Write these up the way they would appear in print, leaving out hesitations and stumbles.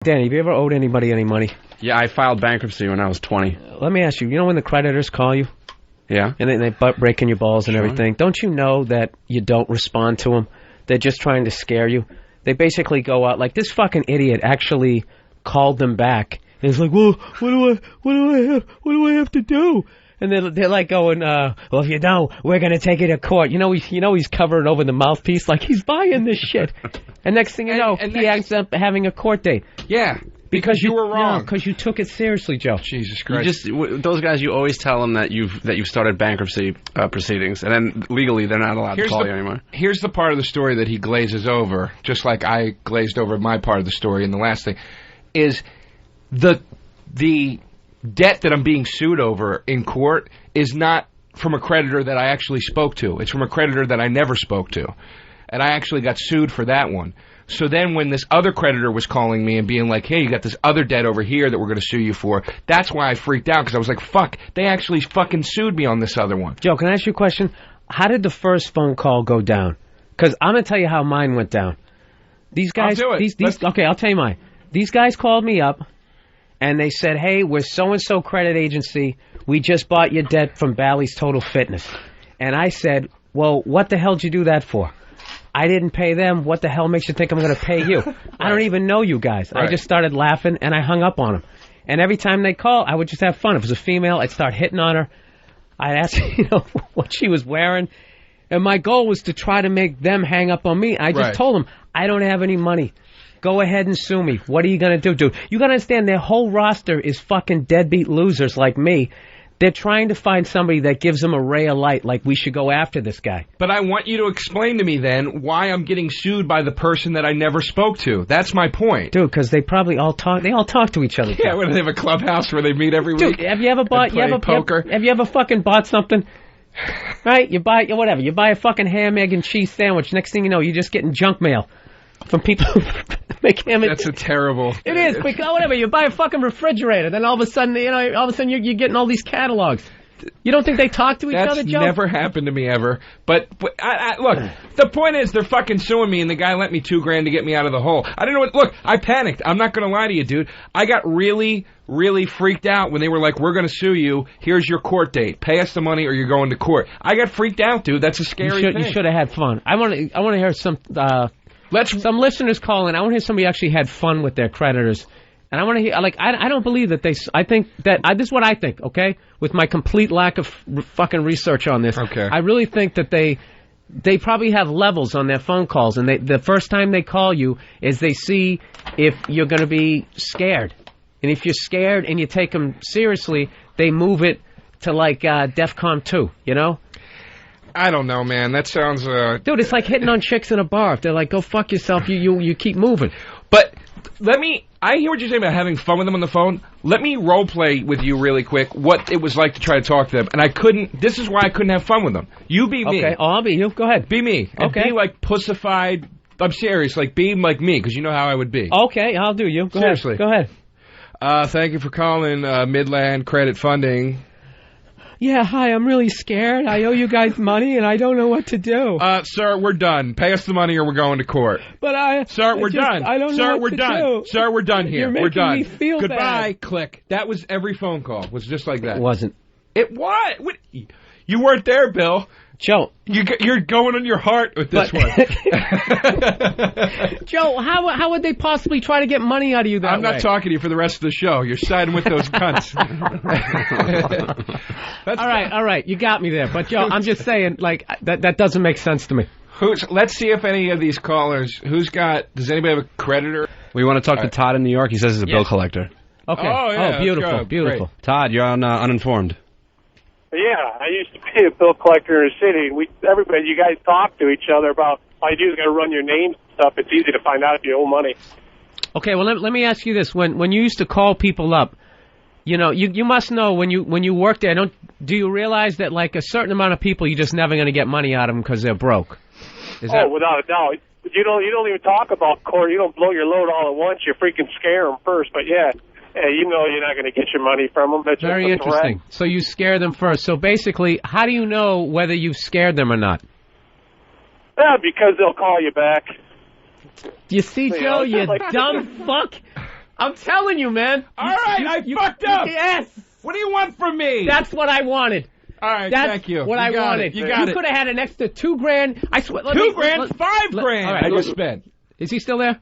Danny, have you ever owed anybody any money? Yeah, I filed bankruptcy when I was 20. Let me ask you, you know when the creditors call you? Yeah. And they butt breaking your balls and everything. Don't you know that you don't respond to them? They're just trying to scare you. They basically go out, like this fucking idiot actually called them back. And he's like, well, what do I have to do? And they're like going, well, if you don't, we're going to take you to court. You know he's covering over the mouthpiece like he's buying this shit. And next thing you know, he ends up having a court date. Yeah. Because you were wrong. Because you took it seriously, Joe. Jesus Christ. Those guys, you always tell them that you've started bankruptcy proceedings, and then legally they're not allowed to call you anymore. Here's the part of the story that he glazes over, just like I glazed over my part of the story. And the last thing is the debt that I'm being sued over in court is not from a creditor that I actually spoke to. It's from a creditor that I never spoke to. And I actually got sued for that one. So then when this other creditor was calling me and being like, hey, you got this other debt over here that we're going to sue you for, that's why I freaked out, because I was like, fuck, they actually fucking sued me on this other one. Joe, can I ask you a question? How did the first phone call go down? Because I'm going to tell you how mine went down. These guys, I'll do it. Okay, I'll tell you mine. These guys called me up, and they said, hey, we're so-and-so credit agency. We just bought your debt from Bally's Total Fitness. And I said, well, what the hell did you do that for? I didn't pay them. What the hell makes you think I'm going to pay you? Right. I don't even know you guys. Right. I just started laughing, and I hung up on them. And every time they call, I would just have fun. If it was a female, I'd start hitting on her. I'd ask what she was wearing. And my goal was to try to make them hang up on me. I just told them, I don't have any money. Go ahead and sue me. What are you going to do, dude? You got to understand, their whole roster is fucking deadbeat losers like me. They're trying to find somebody that gives them a ray of light, like we should go after this guy. But I want you to explain to me then why I'm getting sued by the person that I never spoke to. That's my point. Dude, because they probably all talk to each other. Yeah, when they have a clubhouse where they meet every week. Dude, have you ever bought poker? Have you ever fucking bought something? Right? You buy whatever. You buy a fucking ham, egg, and cheese sandwich. Next thing you know, you're just getting junk mail from people who make ham and... That's a terrible... It is, because whatever, you buy a fucking refrigerator, then all of a sudden, you're getting all these catalogs. You don't think they talk to each other, Joe? That's never happened to me ever. But look, the point is they're fucking suing me, and the guy lent me $2,000 to get me out of the hole. I didn't know what... Look, I panicked. I'm not going to lie to you, dude. I got really, really freaked out when they were like, we're going to sue you. Here's your court date. Pay us the money or you're going to court. I got freaked out, dude. That's a scary thing. You should have had fun. I want to hear some listeners call in. I want to hear somebody actually had fun with their creditors. And I want to hear, I don't believe that I think that, this is what I think, okay? With my complete lack of fucking research on this. Okay. I really think that they probably have levels on their phone calls, and the first time they call you is they see if you're going to be scared. And if you're scared and you take them seriously, they move it to DEFCON 2, you know? I don't know, man. That sounds... Dude, it's like hitting on chicks in a bar. If they're like, go fuck yourself, you keep moving. But I hear what you're saying about having fun with them on the phone. Let me role play with you really quick what it was like to try to talk to them. And I couldn't... This is why I couldn't have fun with them. You be me. Okay, I'll be you. Go ahead. Be me. And okay. Be pussified. I'm serious. Be like me, because you know how I would be. Okay, I'll do you. Seriously. Go ahead. Thank you for calling Midland Credit Funding. Yeah, hi, I'm really scared. I owe you guys money, and I don't know what to do. Sir, we're done. Pay us the money or we're going to court. But Sir, we're done. I don't know what to do. Sir, we're done here. You're making we're done. Me feel Goodbye. bad. Click. That was every phone call. Was just like that. It wasn't. It what? You weren't there, Bill. Joe. You're going on your heart with this one. Joe, how would they possibly try to get money out of you that way? I'm not talking to you for the rest of the show. You're siding with those cunts. All right. You got me there. But, Joe, I'm just saying, that doesn't make sense to me. Let's see if any of these callers, does anybody have a creditor? We want to talk to Todd in New York. He says he's a bill collector. Oh, Okay. yeah, beautiful. Great. Todd, you're on Uninformed. Yeah, I used to be a bill collector in the city. You guys talk to each other about all you do is got to run your names and stuff. It's easy to find out if you owe money. Okay, well let me ask you this: when you used to call people up, you must know when you work there. Do you realize that a certain amount of people you're just never going to get money out of them because they're broke? Without a doubt. You don't even talk about court. You don't blow your load all at once. You freaking scare them first. But yeah. You know you're not going to get your money from them. That's very interesting. So you scare them first. So basically, how do you know whether you've scared them or not? Yeah, because they'll call you back. You see, Joe, you dumb fuck. I'm telling you, man. All right, I fucked up. Yes. What do you want from me? That's what I wanted. All right, That's thank you. what I wanted. You got it. You could have had an extra $2,000. I swear. $2 grand, $5 grand. All right, I just spent. Is he still there?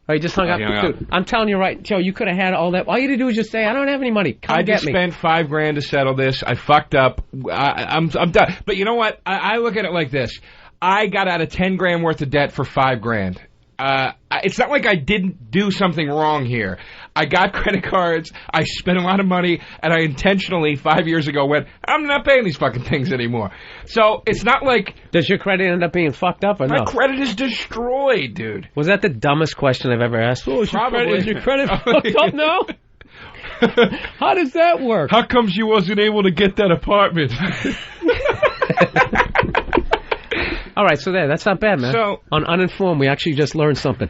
Oh, he just hung up. He hung Dude, I'm telling you right, Joe, you could have had all that. All you had to do was just say, I don't have any money. Come I get just me. spent $5 grand to settle this. I fucked up. I'm done. But you know what? I look at it like this. I got out of 10 grand worth of debt for 5 grand. It's not like I didn't do something wrong here. I got credit cards, I spent a lot of money, and I intentionally 5 years ago went, I'm not paying these fucking things anymore. So it's not like... Does your credit end up being fucked up or no? My credit is destroyed, dude. Was that the dumbest question I've ever asked? Oh, is your credit fucked up now? How does that work? How comes you wasn't able to get that apartment? All right, so that's not bad, man. So, on Uninformed, we actually just learned something.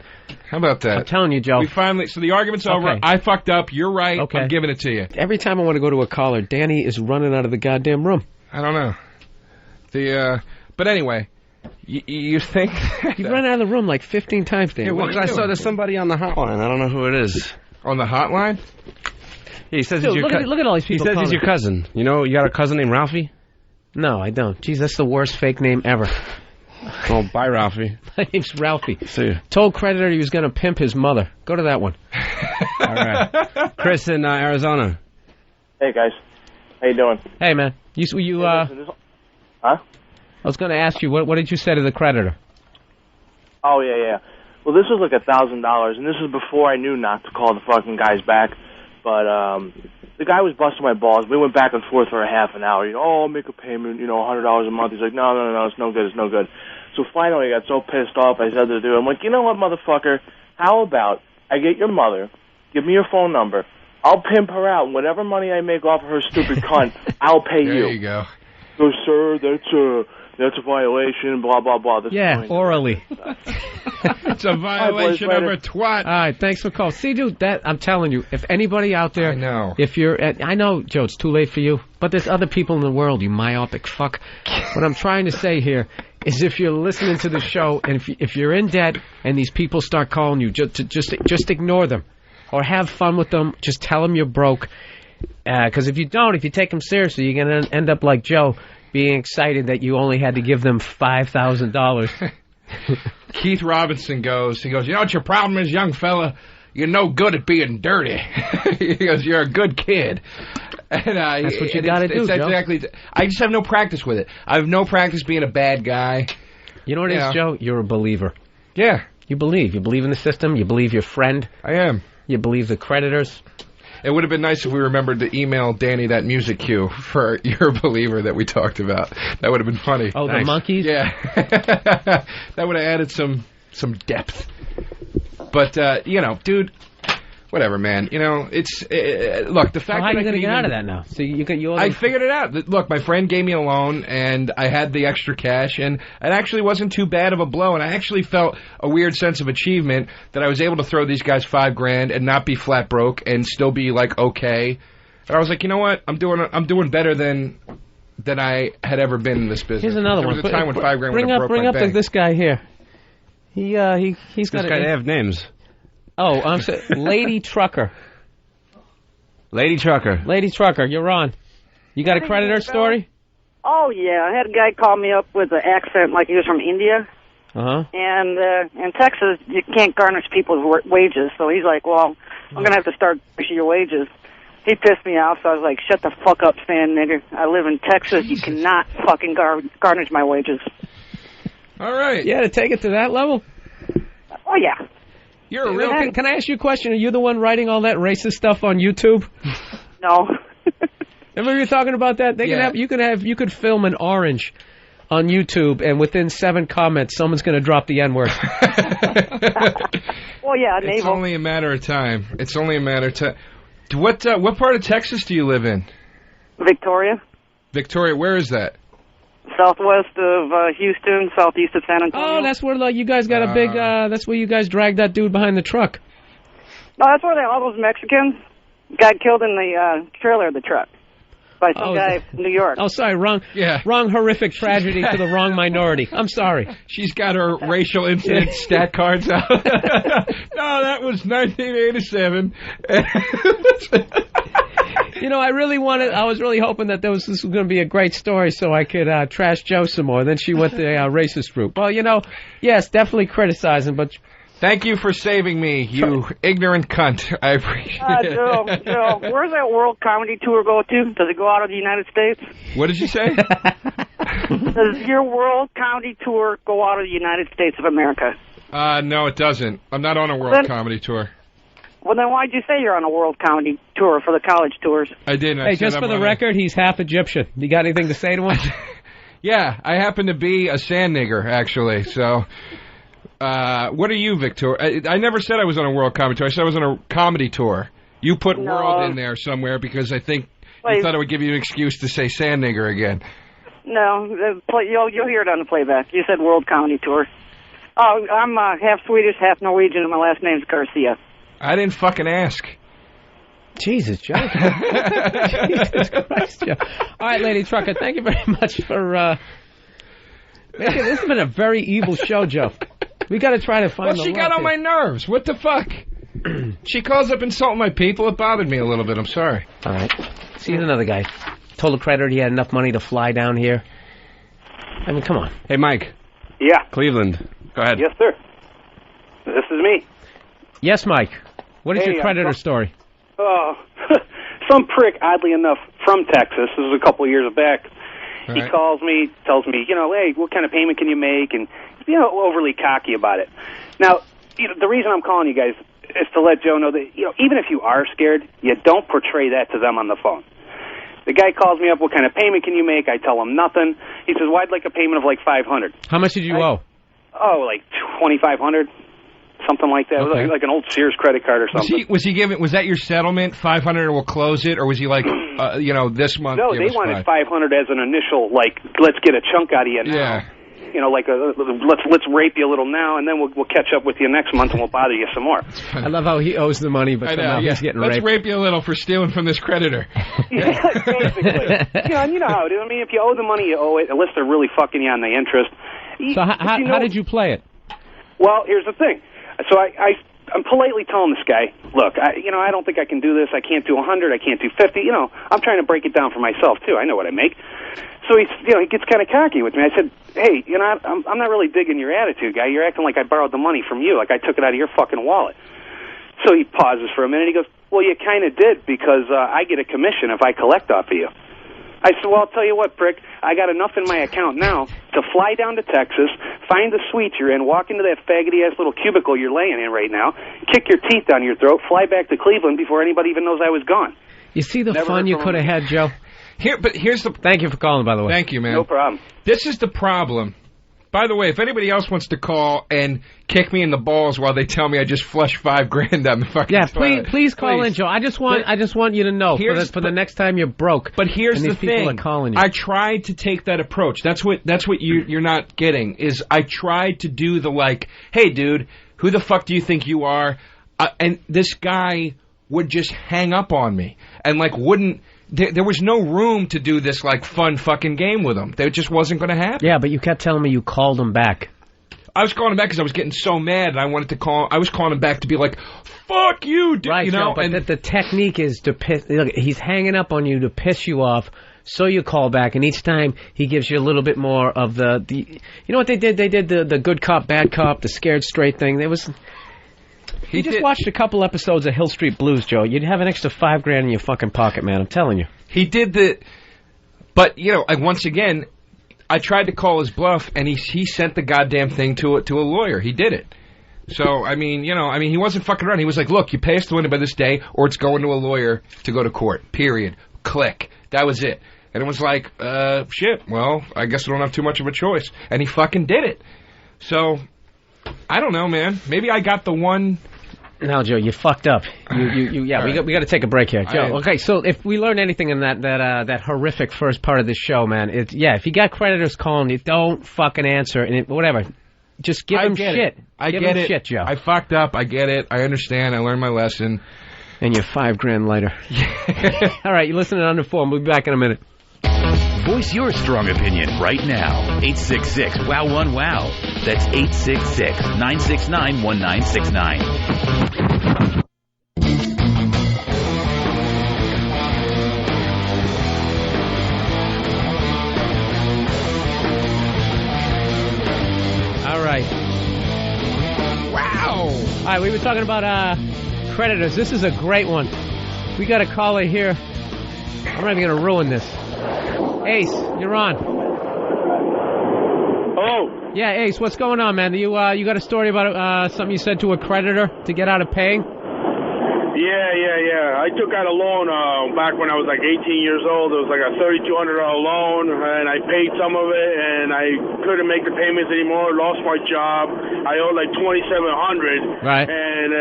How about that? I'm telling you, Joe. So the argument's over. I fucked up. You're right. Okay. I'm giving it to you. Every time I want to go to a caller, Danny is running out of the goddamn room. I don't know. But anyway, you think... You've run out of the room like 15 times, Danny. Yeah, well, I saw there's somebody on the hotline. I don't know who it is. On the hotline? He says Dude, he's your look at all these people. He says he's your cousin. You know, you got a cousin named Ralphie? No, I don't. Jeez, that's the worst fake name ever. Oh, bye, Ralphie. My name's Ralphie. See you. Told creditor he was going to pimp his mother. Go to that one. All right. Chris in Arizona. Hey guys, how you doing? Hey, man. Huh? I was going to ask you, what did you say to the creditor? Oh yeah. Well, this was like $1,000, and this is before I knew not to call the fucking guys back. But the guy was busting my balls. We went back and forth for a half an hour. I'll make a payment, $100 a month. He's like, no, it's no good. So finally, I got so pissed off, I said to the dude, I'm like, you know what, motherfucker? How about I get your mother, give me your phone number, I'll pimp her out, and whatever money I make off of her stupid cunt, I'll pay you. There you go. So, sir, that's a violation, blah, blah, blah. Orally. It's a violation of a twat. All right, thanks for calling. See, dude, I'm telling you, if anybody out there... I know. I know, Joe, it's too late for you, but there's other people in the world, you myopic fuck. What I'm trying to say here is if you're listening to the show, and if you're in debt, and these people start calling you, just ignore them. Or have fun with them. Just tell them you're broke. Because if you take them seriously, you're going to end up like Joe, being excited that you only had to give them $5,000. Keith Robinson goes, you know what your problem is, young fella? You're no good at being dirty. He goes, you're a good kid. And, that's what you got to do, Joe. Exactly. I just have no practice with it. I have no practice being a bad guy. You know what it is, Joe? You're a believer. Yeah. You believe. You believe in the system. You believe your friend. I am. You believe the creditors. It would have been nice if we remembered to email Danny that music cue for You're a Believer that we talked about. That would have been funny. Oh, Thanks. The monkeys? Yeah. That would have added some depth. But, dude, whatever, man. It's... look, the fact how that are you going to get out of that now? So I figured it out. Look, my friend gave me a loan, and I had the extra cash, and it actually wasn't too bad of a blow, and I actually felt a weird sense of achievement that I was able to throw these guys $5 grand and not be flat broke and still be, like, okay. And I was like, you know what? I'm doing better than I had ever been in this business. Here's another one. There was a time when $5 grand would have broke my bank. Bring up this guy here. He's got this guy. They have names. Oh, I'm sorry. Lady Trucker. Lady Trucker, you're on. You got a creditor story? Oh, yeah. I had a guy call me up with an accent like he was from India. Uh-huh. And in Texas, you can't garnish people's wages. So he's like, well, I'm going to have to start garnishing your wages. He pissed me off, so I was like, shut the fuck up, Stan nigger. I live in Texas. You cannot fucking garnish my wages. All right. Yeah, to take it to that level? Oh, yeah. You're a real... Can I ask you a question? Are you the one writing all that racist stuff on YouTube? No. Remember you were talking about that? You could film an orange on YouTube, and within 7 comments, someone's going to drop the N-word. Well, yeah, naval. It's only a matter of time. What part of Texas do you live in? Victoria. Victoria, where is that? Southwest of Houston, southeast of San Antonio. Oh, that's where you guys got a big... that's where you guys dragged that dude behind the truck. No, that's where all those Mexicans got killed in the trailer of the truck. by some guy from New York. Oh, sorry, wrong horrific tragedy to the wrong minority. I'm sorry. She's got her racial incident stat cards out. No, that was 1987. You know, I was really hoping that this was going to be a great story so I could trash Joe some more. Then she went the racist route. Well, you know, yes, definitely criticizing, but... Thank you for saving me, you ignorant cunt. I appreciate it. Joe, where's that World Comedy Tour go to? Does it go out of the United States? What did you say? Does your World Comedy Tour go out of the United States of America? No, it doesn't. I'm not on a World Comedy Tour. Well, then why'd you say you're on a World Comedy Tour for the college tours? I didn't. Hey, just for the record, he's half Egyptian. You got anything to say to him? Yeah, I happen to be a sand nigger, actually, so... what are you, Victor? I never said I was on a World Comedy Tour. I said I was on a comedy tour. You put world in there somewhere because I think you thought it would give you an excuse to say sand nigger again. No, you'll hear it on the playback. You said World Comedy Tour. Oh, I'm half Swedish, half Norwegian, and my last name's Garcia. I didn't fucking ask. Jesus, Joe. Jesus Christ, Joe. All right, Lady Trucker, thank you very much for... This has been a very evil show, Joe. We got to try to find. Well, she got on my nerves. What the fuck? She calls up insulting my people. It bothered me a little bit. I'm sorry. All right. See, here's another guy. Told the creditor he had enough money to fly down here. I mean, come on. Hey, Mike. Yeah. Cleveland. Go ahead. Yes, sir. This is me. Yes, Mike. What is your creditor story? Some prick, oddly enough, from Texas. This was a couple of years back. Right. He calls me, tells me, hey, what kind of payment can you make? And, overly cocky about it. Now, the reason I'm calling you guys is to let Joe know that, even if you are scared, you don't portray that to them on the phone. The guy calls me up, what kind of payment can you make? I tell him nothing. He says, well, I'd like a payment of like $500. How much did you owe? Oh, like $2,500. Something like that. Okay. It was like an old Sears credit card or something. Was he giving? Was that your settlement? 500 we'll close it, or was he like, this month? No, they wanted 500 as an initial, like, let's get a chunk out of you now. Yeah. Let's rape you a little now, and then we'll catch up with you next month, and we'll bother you some more. I love how he owes the money, but somehow he's getting raped. Let's rape you a little for stealing from this creditor. Yeah, basically. And you know how it is. I mean, if you owe the money, you owe it, unless they're really fucking you on the interest. So how did you play it? Well, here's the thing. So I'm politely telling this guy, look, I don't think I can do this. I can't do 100. I can't do 50. I'm trying to break it down for myself too. I know what I make. So he gets kind of cocky with me. I said, hey, I'm not really digging your attitude, guy. You're acting like I borrowed the money from you, like I took it out of your fucking wallet. So he pauses for a minute. He goes, well, you kind of did because I get a commission if I collect off of you. I said, well, I'll tell you what, prick, I got enough in my account now to fly down to Texas, find the suite you're in, walk into that faggoty-ass little cubicle you're laying in right now, kick your teeth down your throat, fly back to Cleveland before anybody even knows I was gone. You see the fun you could have had, Joe? Here's the... Thank you for calling, by the way. Thank you, man. No problem. This is the problem. By the way, if anybody else wants to call and kick me in the balls while they tell me I just flushed $5,000 down the fucking toilet, please call in, Joe. I just want you to know for the next time you're broke. But here's the thing: people are calling you. I tried to take that approach. That's what you're not getting. Is I tried to do the like, hey, dude, who the fuck do you think you are? And this guy would just hang up on me and like wouldn't. There was no room to do this like fun fucking game with him. It just wasn't going to happen. Yeah, but you kept telling me you called him back. I was calling him back because I was getting so mad, and I wanted to call. I was calling him back to be like, "Fuck you, dude!" Right, Joe, but the technique is to piss. Look, he's hanging up on you to piss you off, so you call back, and each time he gives you a little bit more of the. You know what they did? They did the good cop, bad cop, the scared straight thing. There was. He just watched a couple episodes of Hill Street Blues, Joe. You'd have an extra $5,000 in your fucking pocket, man. I'm telling you. He did but once again, I tried to call his bluff, and he sent the goddamn thing to a lawyer. He did it. So I mean, he wasn't fucking around. He was like, "Look, you pay us the money by this day, or it's going to a lawyer to go to court." Period. Click. That was it. And it was like, shit. Well, I guess I don't have too much of a choice. And he fucking did it. So I don't know, man. Maybe I got the one. No, Joe, you fucked up. We got to take a break here, Joe. Okay, so if we learn anything in that horrific first part of this show, man, if you got creditors calling you, don't fucking answer and whatever. Just give them shit. I get it, shit, Joe. I fucked up. I get it. I understand. I learned my lesson. And your $5,000 lighter. All right, you're listening to Uninformed. We'll be back in a minute. Voice your strong opinion right now. 866-WOW1-WOW. That's 866-969-1969. All right. Wow. All right, we were talking about creditors. This is a great one. We got a caller here. I'm not even going to ruin this. Ace, you're on. Hello. Yeah, Ace, what's going on, man? You got a story about something you said to a creditor to get out of paying? Yeah. I took out a loan back when I was like 18 years old. It was like a $3,200 loan, and I paid some of it, and I couldn't make the payments anymore. Lost my job. I owed like $2,700. Right. And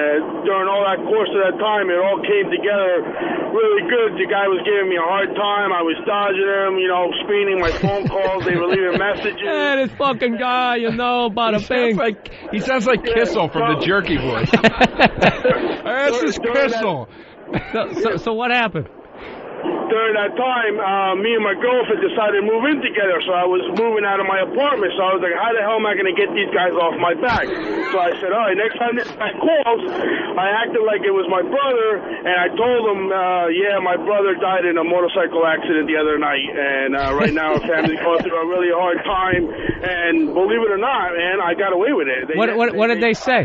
during all that course of that time, it all came together really good. The guy was giving me a hard time. I was dodging him, screening my phone calls. They were leaving messages. Hey, this fucking guy, about a thing. He sounds like Kissel from the Jerky Boys. This is Kissel. So what happened? During that time, me and my girlfriend decided to move in together, so I was moving out of my apartment. So I was like, how the hell am I going to get these guys off my back? So I said, all right, next time this guy calls, I acted like it was my brother, and I told him, my brother died in a motorcycle accident the other night, and right now our family's going through a really hard time, and believe it or not, man, I got away with it. What did they say?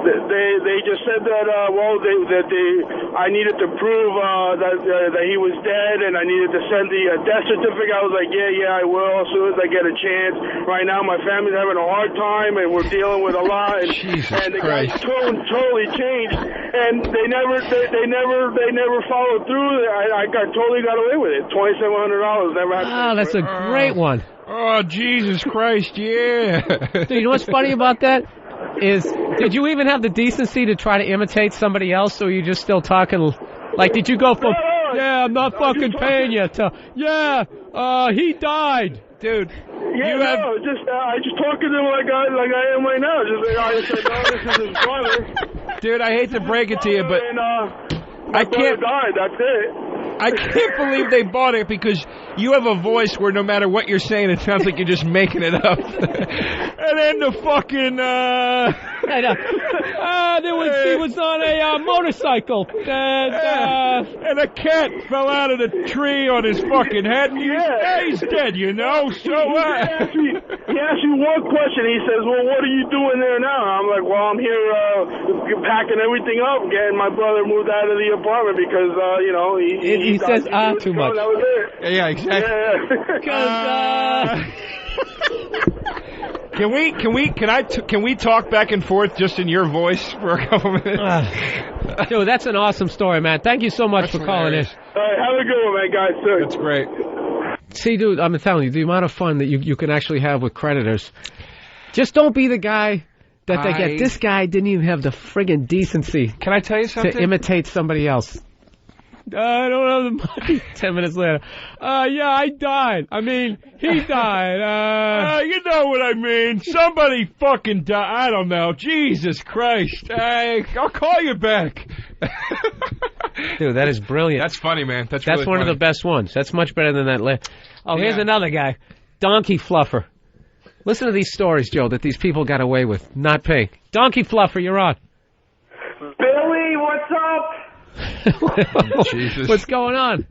They just said that I needed to prove that he was dead, and I needed to send the death certificate. I was like, yeah, I will as soon as I get a chance. Right now, my family's having a hard time, and we're dealing with a lot. And, the guy's tone totally changed, and they never followed through. I totally got away with it. $2,700 never had. Oh, that's a great one. Oh, Jesus Christ, yeah. Dude, you know what's funny about that? Did you even have the decency to try to imitate somebody else, or are you just still talking, like, did you go from, I'm not fucking paying you, to, he died, dude. I just talking to him like I am right now. Just like I said, this is his brother. Dude, I hate to break it to you, but my brother died, that's it. I can't believe they bought it, because you have a voice where no matter what you're saying, it sounds like you're just making it up. And then the fucking, he was on a motorcycle, and a cat fell out of the tree on his fucking head, and he's dead, so He asked me one question. He says, well, what are you doing there now? I'm like, well, I'm here packing everything up, getting my brother moved out of the apartment because, he says, too much. That was it. Yeah, exactly. Can we talk back and forth just in your voice for a couple minutes? Dude, that's an awesome story, man. Thank you so much for calling in. All right, have a good one, man, guys. Too. That's great. See, dude, I'm telling you, the amount of fun that you can actually have with creditors. Just don't be the guy that they get. This guy didn't even have the friggin' decency. Can I tell you something? To imitate somebody else. I don't have the money. 10 minutes later. I died. I mean, he died. You know what I mean. Somebody fucking died. I don't know. Jesus Christ. I'll call you back. Dude, that is brilliant. That's funny, man. That's really one funny. of the best ones. That's much better than that. Here's another guy. Donkey Fluffer. Listen to these stories, Joe, that these people got away with not paying. Donkey Fluffer, you're on. Billy, what's up? Jesus. What's going on?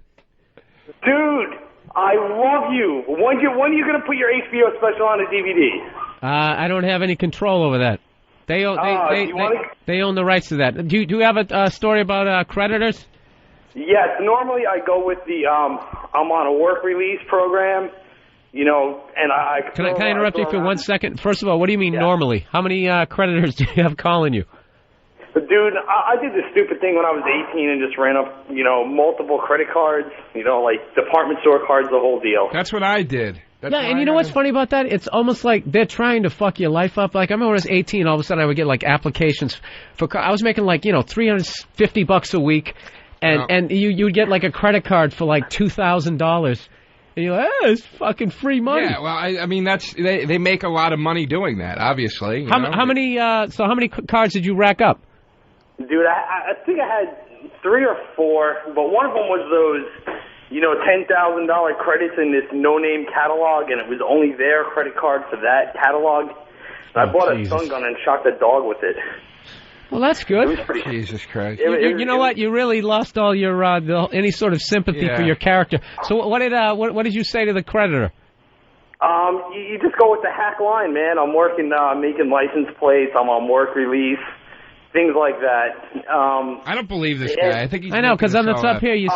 Dude, I love you. When are you going to put your HBO special on a DVD? I don't have any control over that. They own the rights to that. Do you have a story about creditors? Yes. Normally I go with the I'm on a work release program, and I... Can I interrupt you for 1 second? First of all, what do you mean normally? How many creditors do you have calling you? Dude, I did this stupid thing when I was 18 and just ran up, multiple credit cards, like department store cards, the whole deal. That's what I did. And you know what's funny about that? It's almost like they're trying to fuck your life up. Like, I remember when I was 18, all of a sudden I would get, like, applications for I was making, like, $350 a week, and you'd get, like, a credit card for, like, $2,000. And you're like, it's fucking free money. Yeah, well, I mean, they make a lot of money doing that, obviously. How many cards did you rack up? Dude, I think I had 3 or 4, but one of them was those, $10,000 credits in this no-name catalog, and it was only their credit card for that catalog. And I bought a stun gun and shot the dog with it. Well, that's good. Jesus Christ! You know what? You really lost all your any sort of sympathy for your character. So what did you say to the creditor? You just go with the hack line, man. I'm working, making license plates. I'm on work release. Things like that. I don't believe this guy. I know, because on the top here you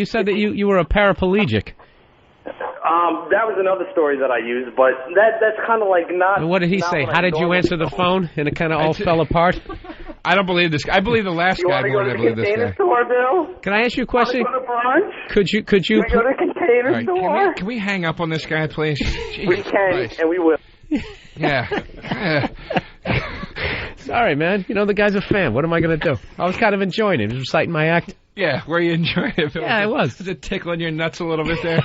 said that you were a paraplegic. That was another story that I used, but that's kind of like not. And what did he say? How did you answer the phone? And it kind of all fell apart. I don't believe this guy. I believe the last guy more than I believe this guy. Store, Bill? Can I ask you a question? Go to brunch? Could you? Can we go to Container Store? Can we hang up on this guy, please? We can, and we will. Yeah. Sorry, man. The guy's a fan. What am I going to do? I was kind of enjoying it. He was reciting my act. Yeah, were you enjoying it? Yeah, I was. Was it tickling your nuts a little bit there?